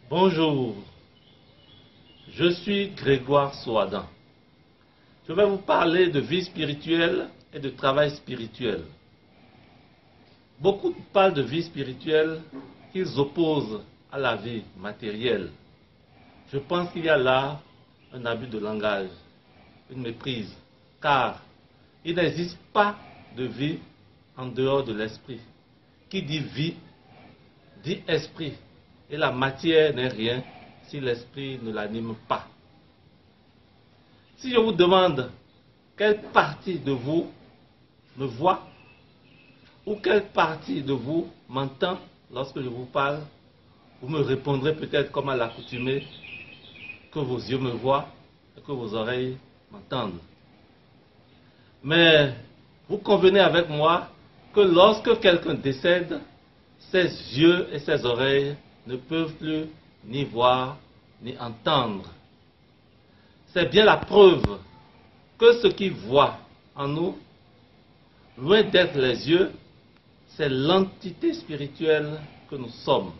Bonjour, je suis Grégoire Soadan. Je vais vous parler de vie spirituelle et de travail spirituel. Beaucoup parlent de vie spirituelle qu'ils opposent à la vie matérielle. Je pense qu'il y a là un abus de langage, une méprise, car il n'existe pas de vie en dehors de l'esprit. Qui dit vie, dit esprit. Et la matière n'est rien si l'esprit ne l'anime pas. Si je vous demande quelle partie de vous me voit ou quelle partie de vous m'entend lorsque je vous parle, vous me répondrez peut-être comme à l'accoutumée que vos yeux me voient et que vos oreilles m'entendent. Mais vous convenez avec moi que lorsque quelqu'un décède, ses yeux et ses oreilles ne peuvent plus ni voir ni entendre. C'est bien la preuve que ce qui voit en nous, loin d'être les yeux, c'est l'entité spirituelle que nous sommes.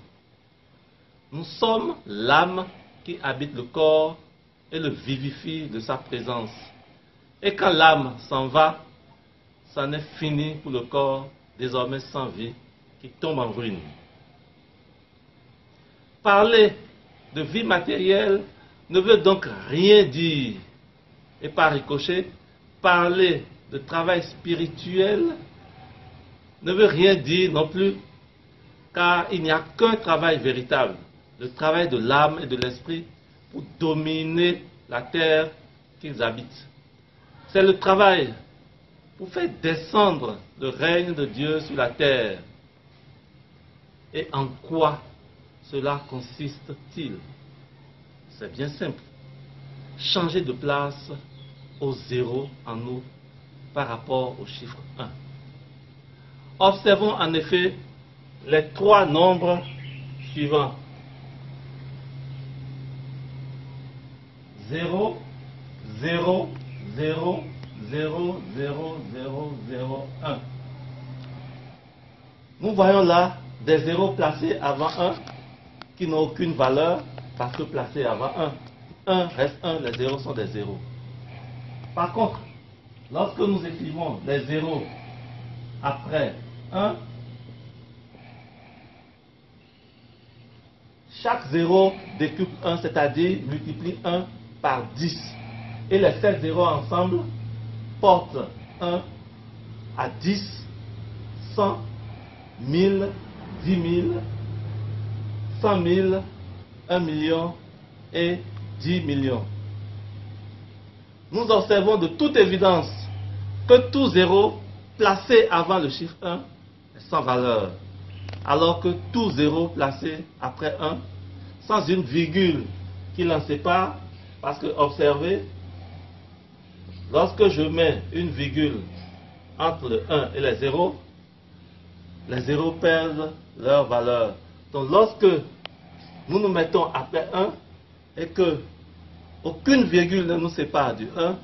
Nous sommes l'âme qui habite le corps et le vivifie de sa présence. Et quand l'âme s'en va, c'en est fini pour le corps, désormais sans vie, qui tombe en ruine. Parler de vie matérielle ne veut donc rien dire. Et par ricochet, parler de travail spirituel ne veut rien dire non plus, car il n'y a qu'un travail véritable, le travail de l'âme et de l'esprit pour dominer la terre qu'ils habitent. C'est le travail pour faire descendre le règne de Dieu sur la terre. Et en quoi cela consiste-t-il? C'est bien simple. Changer de place au zéro en nous par rapport au chiffre 1. Observons en effet les trois nombres suivants. 0, 0, 0, 0, 0, 0, 0, 1. Nous voyons là des zéros placés avant 1 qui n'ont aucune valeur parce que placés avant 1. 1 reste 1, les zéros sont des zéros. Par contre, lorsque nous écrivons les zéros après 1, chaque zéro décuple 1, c'est-à-dire multiplie 1 par 10. Et les 7 zéros ensemble portent 1 à 10, 100, 1000, 10 000, 100 000, 1 million et 10 millions. Nous observons de toute évidence que tout zéro placé avant le chiffre 1 est sans valeur, alors que tout zéro placé après 1, sans une virgule qui l'en sépare, parce que, observez, lorsque je mets une virgule entre le 1 et les zéros perdent leur valeur. Donc lorsque nous nous mettons après 1 et que aucune virgule ne nous sépare du 1,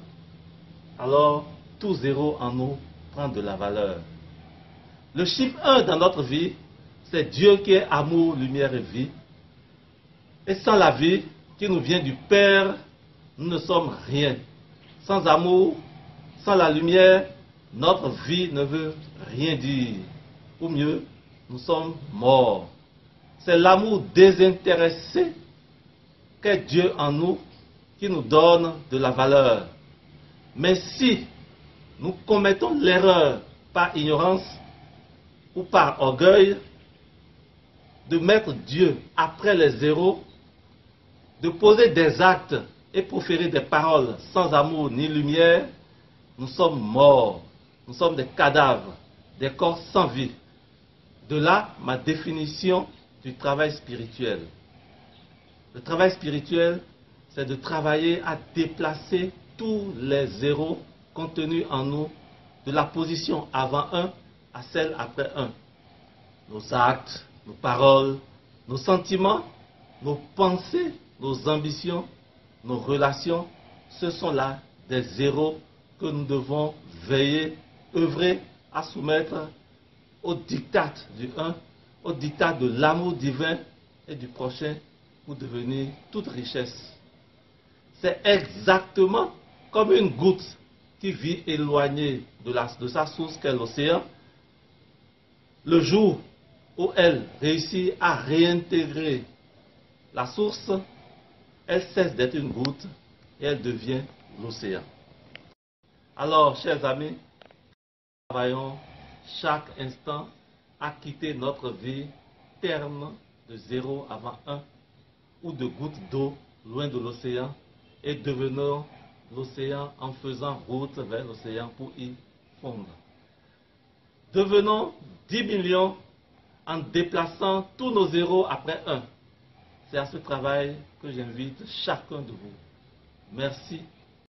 alors tout zéro en nous prend de la valeur. Le chiffre 1 dans notre vie, c'est Dieu qui est amour, lumière et vie. Et sans la vie qui nous vient du Père, nous ne sommes rien. Sans amour, sans la lumière, notre vie ne veut rien dire. Ou mieux, nous sommes morts. C'est l'amour désintéressé qu'est Dieu en nous qui nous donne de la valeur. Mais si nous commettons l'erreur par ignorance ou par orgueil de mettre Dieu après les zéros, de poser des actes et proférer des paroles sans amour ni lumière, nous sommes morts, nous sommes des cadavres, des corps sans vie. De là ma définition du travail spirituel. Le travail spirituel, c'est de travailler à déplacer tous les zéros contenus en nous de la position avant 1 à celle après 1. Nos actes, nos paroles, nos sentiments, nos pensées, nos ambitions, nos relations, ce sont là des zéros que nous devons veiller, œuvrer à soumettre au diktat du 1, au diktat de l'amour divin et du prochain pour devenir toute richesse. C'est exactement comme une goutte qui vit éloignée de sa source qu'est l'océan. Le jour où elle réussit à réintégrer la source, elle cesse d'être une goutte et elle devient l'océan. Alors, chers amis, travaillons chaque instant à quitter notre vie terme de 0 avant 1 ou de gouttes d'eau loin de l'océan et devenons l'océan en faisant route vers l'océan pour y fondre. Devenons 10 millions en déplaçant tous nos zéros après 1. C'est à ce travail que j'invite chacun de vous. Merci.